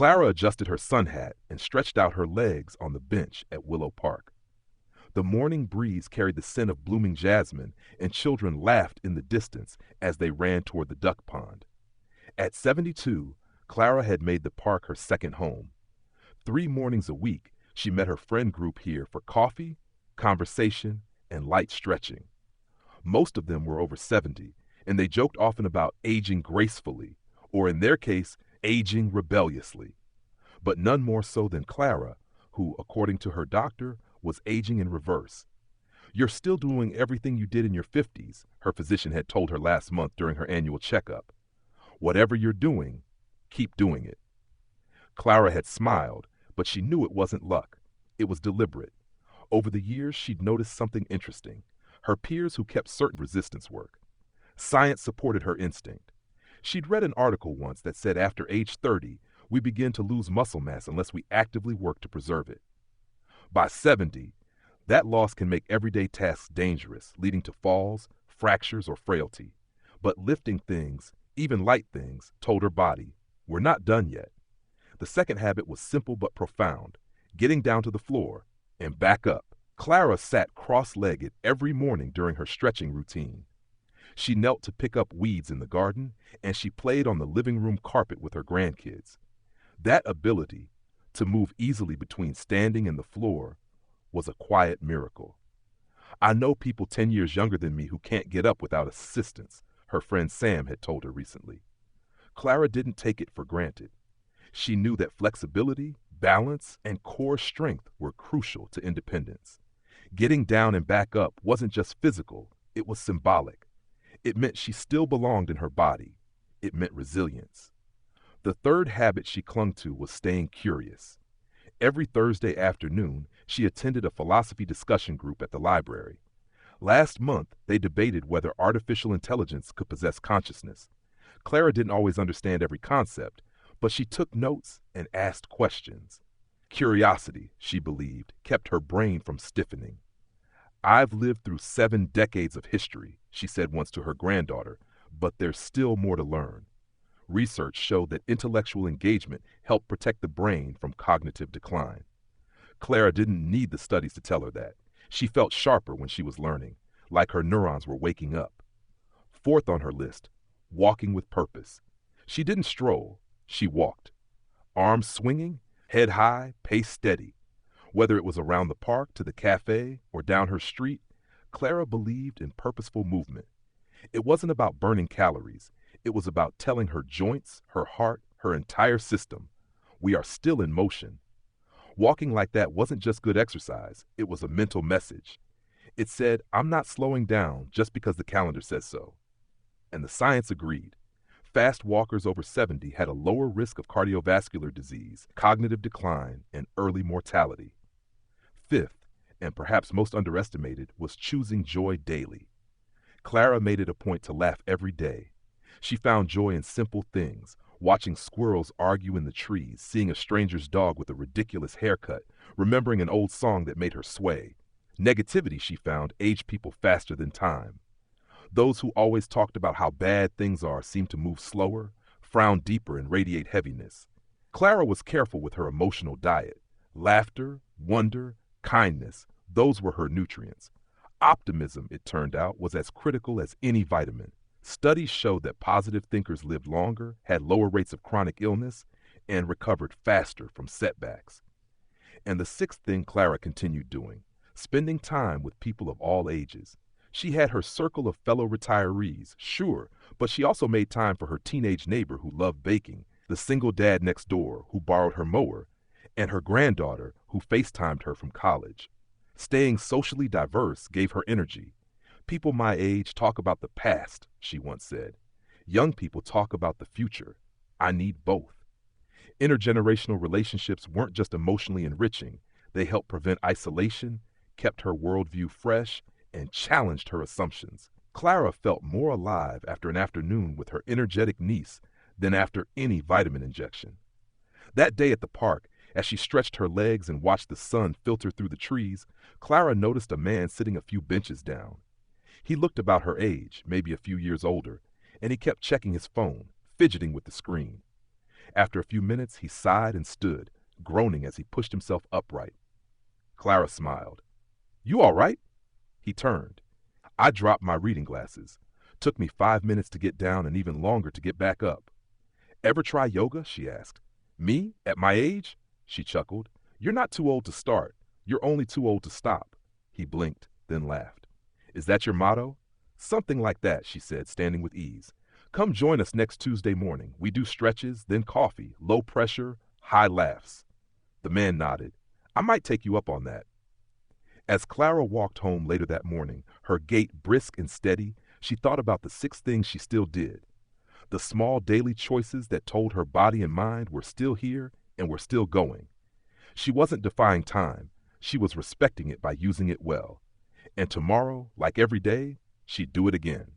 Clara adjusted her sun hat and stretched out her legs on the bench at Willow Park. The morning breeze carried the scent of blooming jasmine, and children laughed in the distance as they ran toward the duck pond. At 72, Clara had made the park her second home. 3 mornings a week, she met her friend group here for coffee, conversation, and light stretching. Most of them were over 70, and they joked often about aging gracefully, or in their case, aging rebelliously. But none more so than Clara, who, according to her doctor, was aging in reverse. "You're still doing everything you did in your 50s, her physician had told her last month during her annual checkup. Whatever you're doing, keep doing it." Clara had smiled, but she knew it wasn't luck. It was deliberate. Over the years, she'd noticed something interesting. Her peers who kept certain resistance work. Science supported her instinct. She'd read an article once that said after age 30, we begin to lose muscle mass unless we actively work to preserve it. By 70, that loss can make everyday tasks dangerous, leading to falls, fractures, or frailty. But lifting things, even light things, told her body, we're not done yet. The second habit was simple but profound, getting down to the floor and back up. Clara sat cross-legged every morning during her stretching routine. She knelt to pick up weeds in the garden, and she played on the living room carpet with her grandkids. That ability, to move easily between standing and the floor, was a quiet miracle. "I know people 10 years younger than me who can't get up without assistance," her friend Sam had told her recently. Clara didn't take it for granted. She knew that flexibility, balance, and core strength were crucial to independence. Getting down and back up wasn't just physical, it was symbolic. It meant she still belonged in her body. It meant resilience. The third habit she clung to was staying curious. Every Thursday afternoon, she attended a philosophy discussion group at the library. Last month, they debated whether artificial intelligence could possess consciousness. Clara didn't always understand every concept, but she took notes and asked questions. Curiosity, she believed, kept her brain from stiffening. "I've lived through 7 decades of history," she said once to her granddaughter, "but there's still more to learn." Research showed that intellectual engagement helped protect the brain from cognitive decline. Clara didn't need the studies to tell her that. She felt sharper when she was learning, like her neurons were waking up. Fourth on her list, walking with purpose. She didn't stroll, she walked. Arms swinging, head high, pace steady. Whether it was around the park to the cafe or down her street, Clara believed in purposeful movement. It wasn't about burning calories. It was about telling her joints, her heart, her entire system, we are still in motion. Walking like that wasn't just good exercise, it was a mental message. It said, I'm not slowing down just because the calendar says so. And the science agreed. Fast walkers over 70 had a lower risk of cardiovascular disease, cognitive decline, and early mortality. Fifth, and perhaps most underestimated, was choosing joy daily. Clara made it a point to laugh every day. She found joy in simple things, watching squirrels argue in the trees, seeing a stranger's dog with a ridiculous haircut, remembering an old song that made her sway. Negativity, she found, aged people faster than time. Those who always talked about how bad things are seemed to move slower, frown deeper, and radiate heaviness. Clara was careful with her emotional diet. Laughter, wonder, kindness, those were her nutrients. Optimism, it turned out, was as critical as any vitamin. Studies showed that positive thinkers lived longer, had lower rates of chronic illness, and recovered faster from setbacks. And the sixth thing Clara continued doing, spending time with people of all ages. She had her circle of fellow retirees, sure, but she also made time for her teenage neighbor who loved baking, the single dad next door who borrowed her mower, and her granddaughter who FaceTimed her from college. Staying socially diverse gave her energy. People my age talk about the past, she once said. Young people talk about the future. I need both. Intergenerational relationships weren't just emotionally enriching. They helped prevent isolation, kept her worldview fresh, and challenged her assumptions. Clara felt more alive after an afternoon with her energetic niece than after any vitamin injection. That day at the park, as she stretched her legs and watched the sun filter through the trees, Clara noticed a man sitting a few benches down. He looked about her age, maybe a few years older, and he kept checking his phone, fidgeting with the screen. After a few minutes, he sighed and stood, groaning as he pushed himself upright. Clara smiled. You all right? He turned. I dropped my reading glasses. Took me 5 minutes to get down and even longer to get back up. Ever try yoga? She asked. Me? At my age? She chuckled. You're not too old to start. You're only too old to stop. He blinked, then laughed. Is that your motto? Something like that, she said, standing with ease. Come join us next Tuesday morning. We do stretches, then coffee, low pressure, high laughs. The man nodded. I might take you up on that. As Clara walked home later that morning, her gait brisk and steady, she thought about the 6 things she still did. The small daily choices that told her body and mind were still here and were still going. She wasn't defying time. She was respecting it by using it well. And tomorrow, like every day, she'd do it again.